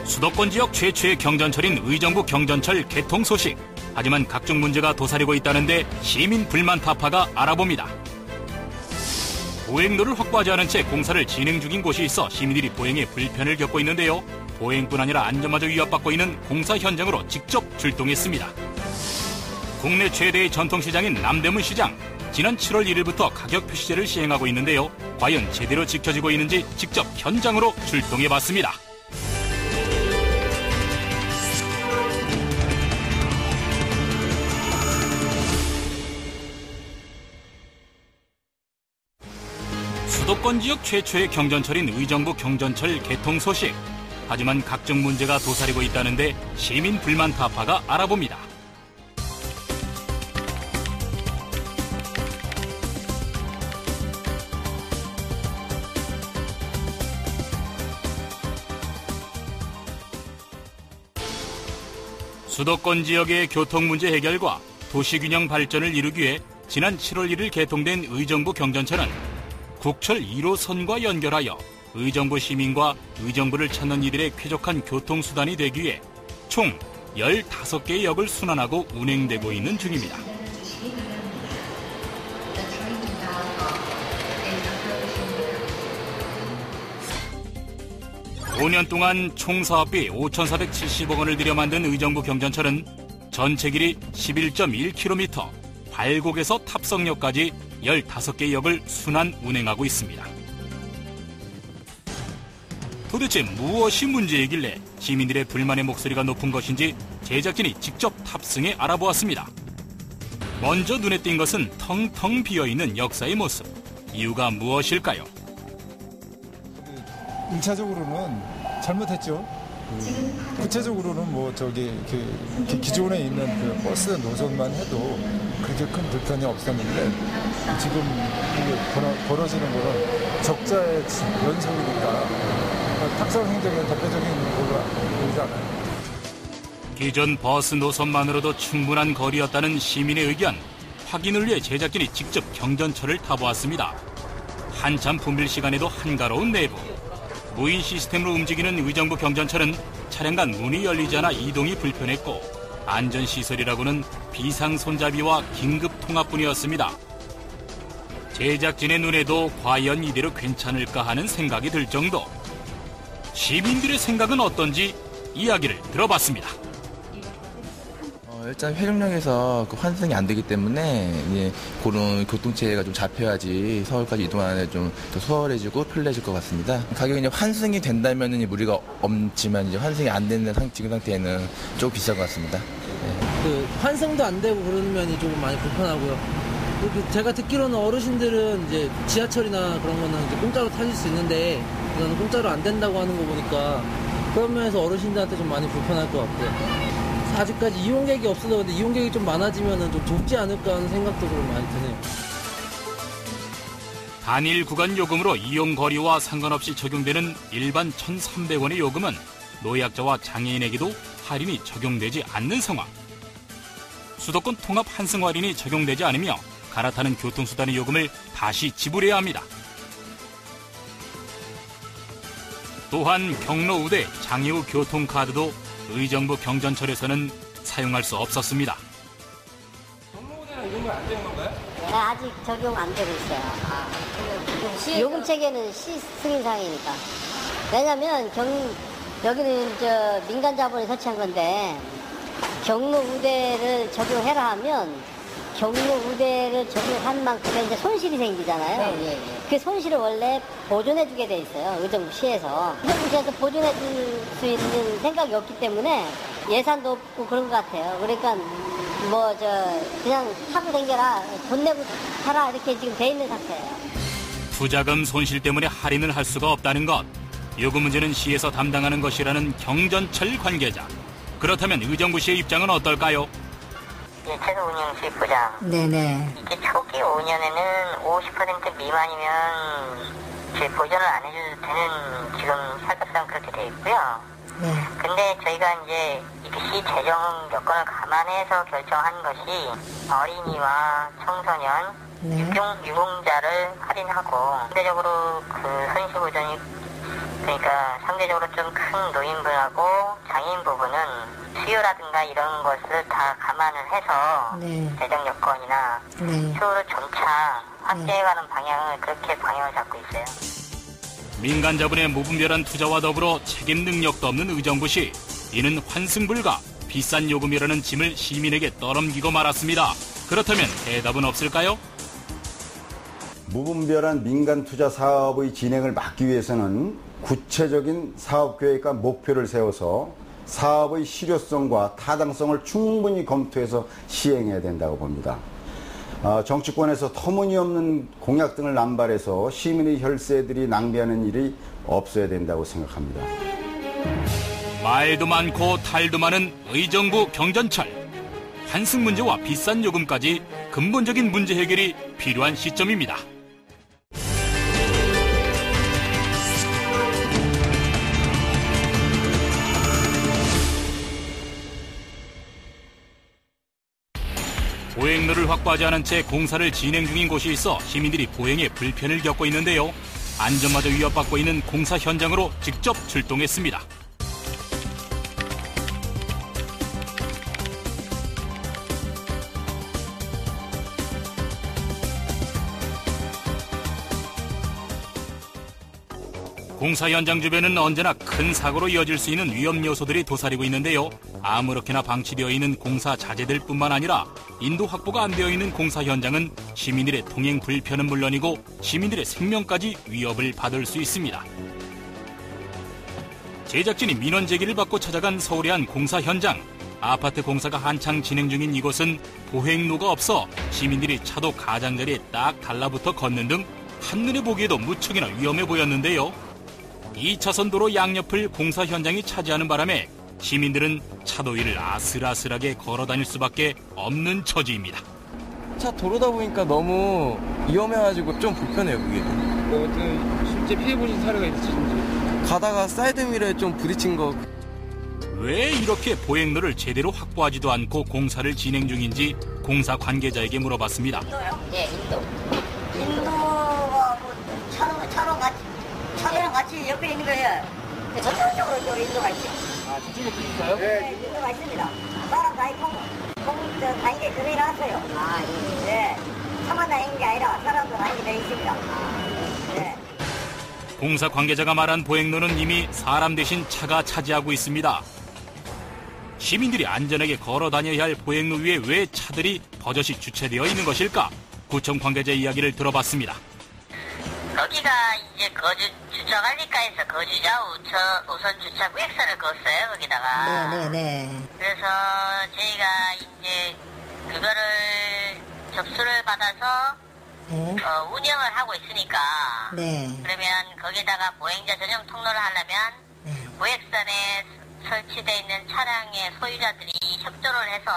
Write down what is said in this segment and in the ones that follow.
수도권 지역 최초의 경전철인 의정부 경전철 개통 소식. 하지만 각종 문제가 도사리고 있다는데 시민 불만 타파가 알아봅니다. 보행로를 확보하지 않은 채 공사를 진행 중인 곳이 있어 시민들이 보행에 불편을 겪고 있는데요. 보행뿐 아니라 안전마저 위협받고 있는 공사 현장으로 직접 출동했습니다. 국내 최대의 전통시장인 남대문 시장. 지난 7월 1일부터 가격 표시제를 시행하고 있는데요. 과연 제대로 지켜지고 있는지 직접 현장으로 출동해봤습니다. 수도권 지역 최초의 경전철인 의정부 경전철 개통 소식. 하지만 각종 문제가 도사리고 있다는데 시민 불만 타파가 알아봅니다. 수도권 지역의 교통 문제 해결과 도시균형 발전을 이루기 위해 지난 7월 1일 개통된 의정부 경전철은 국철 1호선과 연결하여 의정부 시민과 의정부를 찾는 이들의 쾌적한 교통수단이 되기 위해 총 15개의 역을 순환하고 운행되고 있는 중입니다. 5년 동안 총 사업비 5,470억 원을 들여 만든 의정부 경전철은 전체 길이 11.1km, 발곡에서 탑성역까지 15개의 역을 순환 운행하고 있습니다. 도대체 무엇이 문제이길래 시민들의 불만의 목소리가 높은 것인지 제작진이 직접 탑승해 알아보았습니다. 먼저 눈에 띈 것은 텅텅 비어있는 역사의 모습. 이유가 무엇일까요? 1차적으로는 잘못했죠. 구체적으로는 기존에 있는 그 버스 노선만 해도 그렇게 큰 불편이 없었는데 지금 이게 벌어지는 거는 적자의 연속이니까 탁상 행정의 대표적인 걸로 보이지 않아요. 기존 버스 노선만으로도 충분한 거리였다는 시민의 의견. 확인을 위해 제작진이 직접 경전철을 타보았습니다. 한참 분빌 시간에도 한가로운 내부. 무인 시스템으로 움직이는 의정부 경전철은 차량 간 문이 열리지 않아 이동이 불편했고 안전시설이라고는 비상손잡이와 긴급통합뿐이었습니다. 제작진의 눈에도 과연 이대로 괜찮을까 하는 생각이 들 정도. 시민들의 생각은 어떤지 이야기를 들어봤습니다. 일단 회룡역에서 환승이 안 되기 때문에 그런 교통체계가 좀 잡혀야지 서울까지 이동하는 좀 더 수월해지고 편리해질 것 같습니다. 가격이 환승이 된다면 무리가 없지만 환승이 안 되는 지금 상태에는 조금 비쌀 것 같습니다. 네. 환승도 안 되고 그런 면이 조금 많이 불편하고요. 제가 듣기로는 어르신들은 이제 지하철이나 그런 거는 이제 공짜로 타실 수 있는데 그거는 공짜로 안 된다고 하는 거 보니까 그런 면에서 어르신들한테 좀 많이 불편할 것 같고요. 아직까지 이용객이 없어서 근데 이용객이 좀 많아지면 좀 좁지 않을까 하는 생각도 좀 많이 드네요. 단일 구간 요금으로 이용 거리와 상관없이 적용되는 일반 1,300원의 요금은 노약자와 장애인에게도 할인이 적용되지 않는 상황. 수도권 통합 환승 할인이 적용되지 않으며 갈아타는 교통수단의 요금을 다시 지불해야 합니다. 또한 경로 우대 장애 후 교통카드도 의정부 경전철에서는 사용할 수 없었습니다. 경로 우대는 이런 건 안 되는 건가요? 네, 아직 적용 안 되고 있어요. 요금 체계는 시승인상이니까. 왜냐면 여기는 민간 자본이 설치한 건데 경로 우대를 적용해라 하면 경로 우대를 적용한 만큼의 이제 손실이 생기잖아요. 네. 그 손실을 원래 보존해주게 돼 있어요. 의정부시에서. 의정부시에서 보존해줄 수 있는 생각이 없기 때문에 예산도 없고 그런 것 같아요. 그러니까 그냥 타고 댕겨라, 돈 내고 타라 이렇게 지금 돼 있는 상태예요. 부자금 손실 때문에 할인을 할 수가 없다는 것. 요금 문제는 시에서 담당하는 것이라는 경전철 관계자. 그렇다면 의정부시의 입장은 어떨까요? 최소 운영 수입보장. 네네. 이게 초기 5년에는 50% 미만이면 저희 보전을 안 해줘도 되는 지금 사업상 그렇게 돼 있고요. 네. 근데 저희가 이제 시 재정 여건을 감안해서 결정한 것이 어린이와 청소년, 유공자를 할인하고 상대적으로 그 손실 보전이 그러니까 상대적으로 좀 큰 노인분하고 장애인 부분은 수요라든가 이런 것을 다 감안을 해서 재정 여건이나 수요를 점차 확대해가는 방향을 그렇게 방향을 잡고 있어요. 민간 자본의 무분별한 투자와 더불어 책임 능력도 없는 의정부시, 이는 환승불가, 비싼 요금이라는 짐을 시민에게 떠넘기고 말았습니다. 그렇다면 해답은 없을까요? 무분별한 민간 투자 사업의 진행을 막기 위해서는 구체적인 사업 계획과 목표를 세워서 사업의 실효성과 타당성을 충분히 검토해서 시행해야 된다고 봅니다. 정치권에서 터무니없는 공약 등을 남발해서 시민의 혈세들이 낭비하는 일이 없어야 된다고 생각합니다. 말도 많고 탈도 많은 의정부 경전철. 환승 문제와 비싼 요금까지 근본적인 문제 해결이 필요한 시점입니다. 보행로를 확보하지 않은 채 공사를 진행 중인 곳이 있어 시민들이 보행에 불편을 겪고 있는데요. 안전마저 위협받고 있는 공사 현장으로 직접 출동했습니다. 공사 현장 주변은 언제나 큰 사고로 이어질 수 있는 위험 요소들이 도사리고 있는데요. 아무렇게나 방치되어 있는 공사 자재들 뿐만 아니라 인도 확보가 안 되어 있는 공사 현장은 시민들의 통행 불편은 물론이고 시민들의 생명까지 위협을 받을 수 있습니다. 제작진이 민원 제기를 받고 찾아간 서울의 한 공사 현장. 아파트 공사가 한창 진행 중인 이곳은 보행로가 없어 시민들이 차도 가장자리에 딱 달라붙어 걷는 등 한눈에 보기에도 무척이나 위험해 보였는데요. 2차선 도로 양옆을 공사 현장이 차지하는 바람에 시민들은 차도 위를 아슬아슬하게 걸어 다닐 수밖에 없는 처지입니다. 차 도로다 보니까 너무 위험해가지고 좀 불편해요, 그게. 어떤 실제 피해보신 사례가 있으신지? 가다가 사이드미러에 좀 부딪힌 거. 왜 이렇게 보행로를 제대로 확보하지도 않고 공사를 진행 중인지 공사 관계자에게 물어봤습니다. 네, 인도. 인도하고 차도랑 같이 옆에 있는 거예요. 저쪽으로 또 인도가 있죠. 아, 저쪽에 있어요? 네, 인도가 있습니다. 사람 다 있고, 다니게 그래 놨어요. 아, 네. 차만 다니는 게 아니라 사람도 다니게 되어 있습니다. 네. 공사 관계자가 말한 보행로는 이미 사람 대신 차가 차지하고 있습니다. 시민들이 안전하게 걸어 다녀야 할 보행로 위에 왜 차들이 버젓이 주차되어 있는 것일까? 구청 관계자의 이야기를 들어봤습니다. 거기가 이제 주차관리과에서 거주자 우선 주차 구획서를 그었어요, 거기다가. 네네네. 그래서 저희가 이제 그거를 접수를 받아서 운영을 하고 있으니까. 네. 그러면 거기다가 보행자 전용 통로를 하려면 구획선에 설치되어 있는 차량의 소유자들이 협조를 해서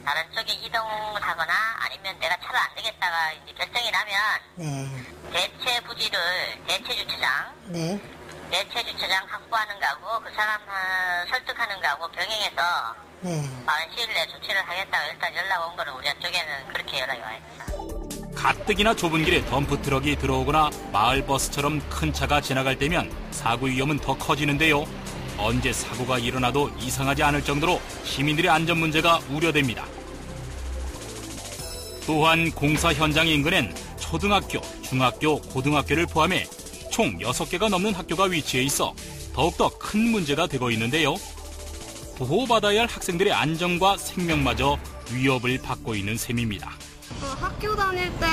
다른 쪽에 이동하거나 아니면 내가 차를 안 되겠다가 이제 결정이 나면 대체 부지를 대체 주차장 확보하는 거하고 그 사람 설득하는 거하고 병행해서 빠른 시일 내에 조치를 하겠다고 일단 연락 온 거는 우리 쪽에는 그렇게 연락이 와 있어요. 가뜩이나 좁은 길에 덤프트럭이 들어오거나 마을버스처럼 큰 차가 지나갈 때면 사고 위험은 더 커지는데요. 언제 사고가 일어나도 이상하지 않을 정도로 시민들의 안전 문제가 우려됩니다. 또한 공사 현장 인근엔 초등학교, 중학교, 고등학교를 포함해 총 6개가 넘는 학교가 위치해 있어 더욱더 큰 문제가 되고 있는데요. 보호받아야 할 학생들의 안전과 생명마저 위협을 받고 있는 셈입니다. 학교 다닐 때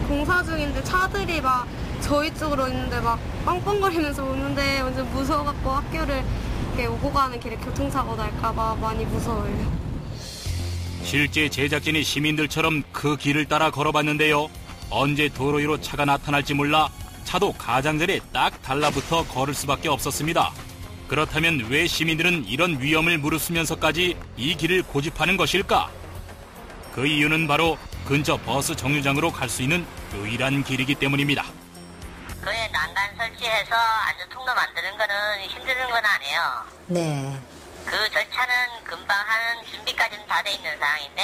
공사 중인데 차들이 막 저희 쪽으로 있는데 막 빵빵거리면서 오는데 완전 무서워갖고 학교를 이렇게 오고 가는 길에 교통사고 날까봐 많이 무서워요. 실제 제작진이 시민들처럼 그 길을 따라 걸어봤는데요. 언제 도로 위로 차가 나타날지 몰라 차도 가장자리에 딱 달라붙어 걸을 수밖에 없었습니다. 그렇다면 왜 시민들은 이런 위험을 무릅쓰면서까지 이 길을 고집하는 것일까? 그 이유는 바로 근처 버스 정류장으로 갈 수 있는 유일한 길이기 때문입니다. 그에 난간 설치해서 안전 통로 만드는 거는 힘든 건 아니에요. 네. 그 절차는 금방 하는 준비까지는 다 돼 있는 상황인데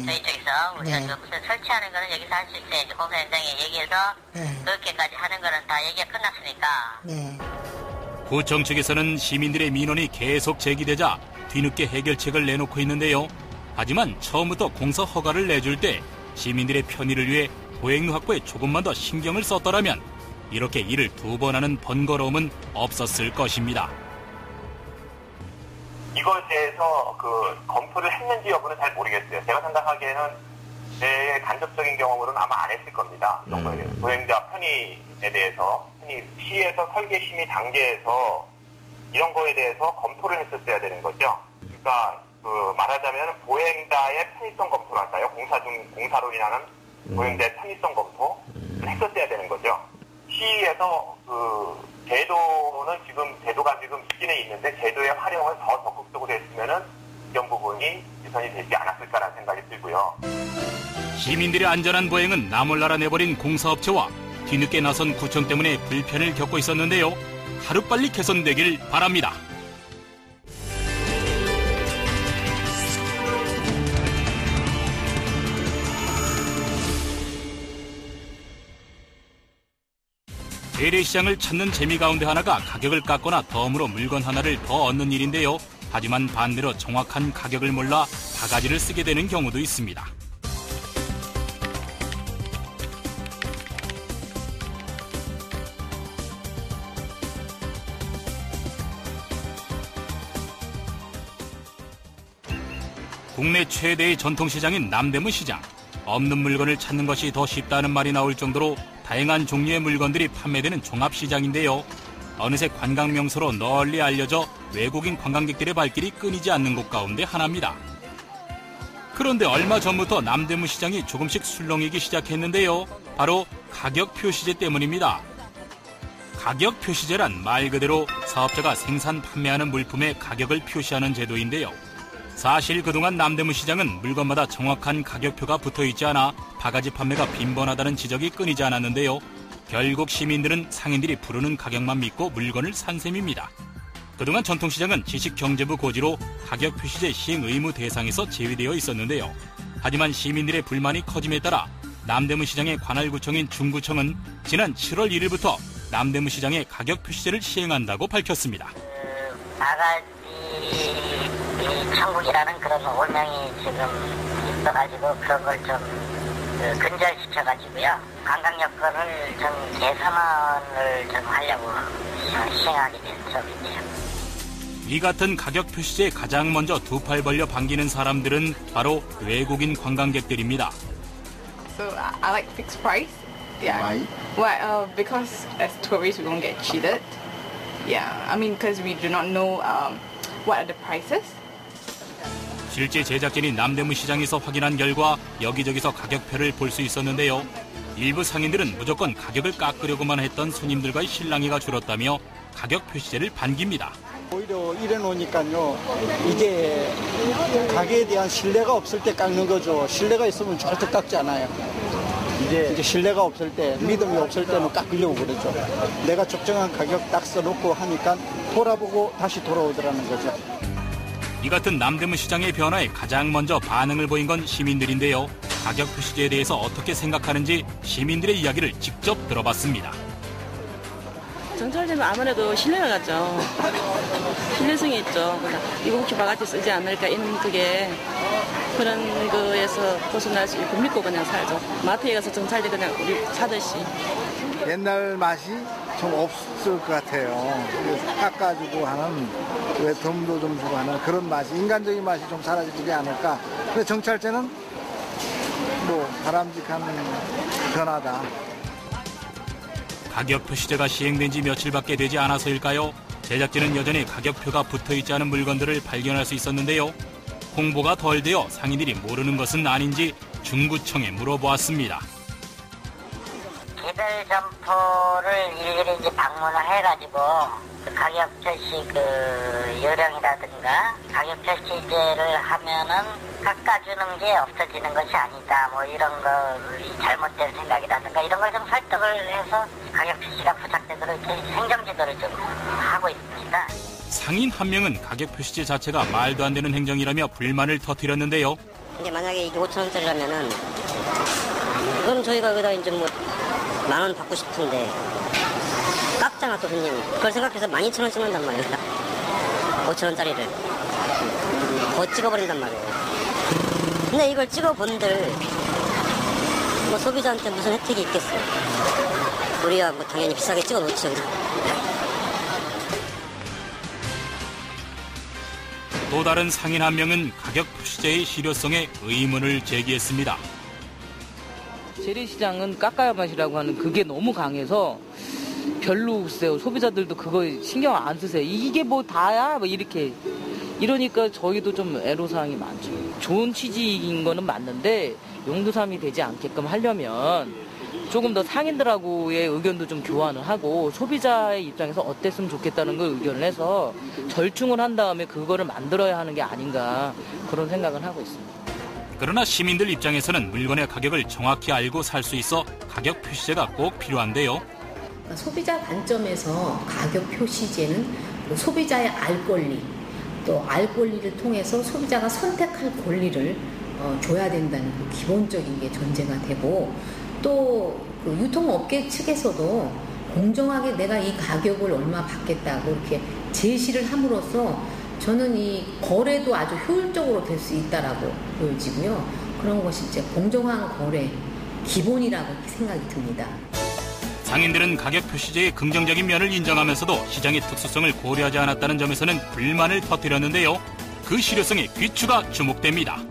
저희 쪽에서 우리가 무슨 설치하는 거는 여기서 할 수 있어요. 공사 현장에 얘기해서 그렇게까지 하는 거는 다 얘기가 끝났으니까. 구청 측에서는 시민들의 민원이 계속 제기되자 뒤늦게 해결책을 내놓고 있는데요. 하지만 처음부터 공사 허가를 내줄 때 시민들의 편의를 위해 보행로 확보에 조금만 더 신경을 썼더라면 이렇게 일을 2번 하는 번거로움은 없었을 것입니다. 이거에 대해서 검토를 했는지 여부는 잘 모르겠어요. 제가 생각하기에는 제 간접적인 경험으로는 아마 안 했을 겁니다. 이런 거에 대해서. 보행자 편의에 대해서, 시에서 설계심의 단계에서 이런 거에 대해서 검토를 했었어야 되는 거죠. 그러니까 말하자면 보행자의 편의성 검토를 할까요? 공사로 인하는 보행자의 편의성 검토를 했었어야 되는 거죠. 시에서 제도가 지금 있기는 있는데 제도의 활용을 더 적극적으로 했으면은 이런 부분이 개선이 되지 않았을까라는 생각이 들고요. 시민들의 안전한 보행은 나몰라라 내버린 공사업체와 뒤늦게 나선 구청 때문에 불편을 겪고 있었는데요. 하루빨리 개선되길 바랍니다. 재래시장을 찾는 재미 가운데 하나가 가격을 깎거나 덤으로 물건 하나를 더 얻는 일인데요. 하지만 반대로 정확한 가격을 몰라 바가지를 쓰게 되는 경우도 있습니다. 국내 최대의 전통시장인 남대문 시장. 없는 물건을 찾는 것이 더 쉽다는 말이 나올 정도로 다양한 종류의 물건들이 판매되는 종합시장인데요. 어느새 관광명소로 널리 알려져 외국인 관광객들의 발길이 끊이지 않는 곳 가운데 하나입니다. 그런데 얼마 전부터 남대문 시장이 조금씩 술렁이기 시작했는데요. 바로 가격 표시제 때문입니다. 가격 표시제란 말 그대로 사업자가 생산 판매하는 물품의 가격을 표시하는 제도인데요. 사실 그동안 남대문 시장은 물건마다 정확한 가격표가 붙어있지 않아 바가지 판매가 빈번하다는 지적이 끊이지 않았는데요. 결국 시민들은 상인들이 부르는 가격만 믿고 물건을 산 셈입니다. 그동안 전통시장은 지식경제부 고지로 가격 표시제 시행 의무 대상에서 제외되어 있었는데요. 하지만 시민들의 불만이 커짐에 따라 남대문 시장의 관할구청인 중구청은 지난 7월 1일부터 남대문 시장의 가격 표시제를 시행한다고 밝혔습니다. 바가지 천국이라는 그런 올명이 지금 있어가지고 그런 걸 좀 근절시켜가지고요. 관광 여건을 좀 개선을 좀 하려고 시행하게 된 점이죠. 이 같은 가격 표시제에 가장 먼저 두 팔 벌려 반기는 사람들은 바로 외국인 관광객들입니다. So I like fixed price. Yeah. Why? Well, because as tourists we won't get cheated. Yeah. I mean, because we do not know what are the prices. 실제 제작진이 남대문 시장에서 확인한 결과 여기저기서 가격표를 볼 수 있었는데요. 일부 상인들은 무조건 가격을 깎으려고만 했던 손님들과의 실랑이가 줄었다며 가격 표시제를 반깁니다. 오히려 이래 놓으니까요. 이게 가게에 대한 신뢰가 없을 때 깎는 거죠. 신뢰가 있으면 절대 깎지 않아요. 이제 신뢰가 없을 때, 믿음이 없을 때는 깎으려고 그러죠. 내가 적정한 가격 딱 써놓고 하니까 돌아보고 다시 돌아오더라는 거죠. 이 같은 남대문 시장의 변화에 가장 먼저 반응을 보인 건 시민들인데요. 가격 표시제에 대해서 어떻게 생각하는지 시민들의 이야기를 직접 들어봤습니다. 정찰제는 아무래도 신뢰가 갔죠. 신뢰성이 있죠. 이거 혹시 바가지 쓰지 않을까 이런 그런 거에서 벗어날 수 있고 믿고 그냥 살죠. 마트에 가서 정찰제 그냥 우리 사듯이. 옛날 맛이 좀 없을 것 같아요. 깎아주고 하는, 왜 덤도 좀 주고 하는 그런 맛이, 인간적인 맛이 좀 사라지지 않을까. 근데 정찰제는 바람직한 변화다. 가격 표시제가 시행된 지 며칠밖에 되지 않아서일까요? 제작진은 여전히 가격표가 붙어있지 않은 물건들을 발견할 수 있었는데요. 홍보가 덜 되어 상인들이 모르는 것은 아닌지 중구청에 물어보았습니다. 개별 점포를 일일이 이제 방문을 해가지고 가격 표시 요령이라든가 가격 표시제를 하면은 깎아주는 게 없어지는 것이 아니다. 이런 거 잘못된 생각이라든가 이런 걸 좀 설득을 해서 가격 표시가 부착되도록 이렇게 행정지도를 좀 하고 있습니다. 상인 한 명은 가격 표시제 자체가 말도 안 되는 행정이라며 불만을 터뜨렸는데요. 근데 만약에 이게 5,000원짜리라면은 그럼 저희가 여기다 이제 뭐 10,000원 받고 싶은데 깎잖아 또 손님. 그걸 생각해서 12,000원 찍는단 말이에요. 5,000원짜리를 더 찍어버린단 말이에요. 근데 이걸 찍어본들 뭐 소비자한테 무슨 혜택이 있겠어요. 우리야 뭐 당연히 비싸게 찍어놓죠. 또 다른 상인 한 명은 가격 표시제의 실효성에 의문을 제기했습니다. 재래시장은 깎아야 맛이라고 하는 그게 너무 강해서 별로 글쎄요. 소비자들도 그거 신경 안 쓰세요. 이게 뭐 다야? 뭐 이렇게. 이러니까 저희도 좀 애로사항이 많죠. 좋은 취지인 거는 맞는데 용두삼이 되지 않게끔 하려면 조금 더 상인들하고의 의견도 좀 교환을 하고 소비자의 입장에서 어땠으면 좋겠다는 걸 의견을 해서 절충을 한 다음에 그거를 만들어야 하는 게 아닌가 그런 생각을 하고 있습니다. 그러나 시민들 입장에서는 물건의 가격을 정확히 알고 살 수 있어 가격 표시제가 꼭 필요한데요. 소비자 관점에서 가격 표시제는 소비자의 알 권리, 또 알 권리를 통해서 소비자가 선택할 권리를 줘야 된다는 그 기본적인 게 전제가 되고 또 그 유통업계 측에서도 공정하게 내가 이 가격을 얼마 받겠다고 이렇게 제시를 함으로써 저는 이 거래도 아주 효율적으로 될 수 있다라고 보여지고요. 그런 것이 이제 공정한 거래 기본이라고 생각이 듭니다. 상인들은 가격 표시제의 긍정적인 면을 인정하면서도 시장의 특수성을 고려하지 않았다는 점에서는 불만을 터뜨렸는데요. 그 실효성에 귀추가 주목됩니다.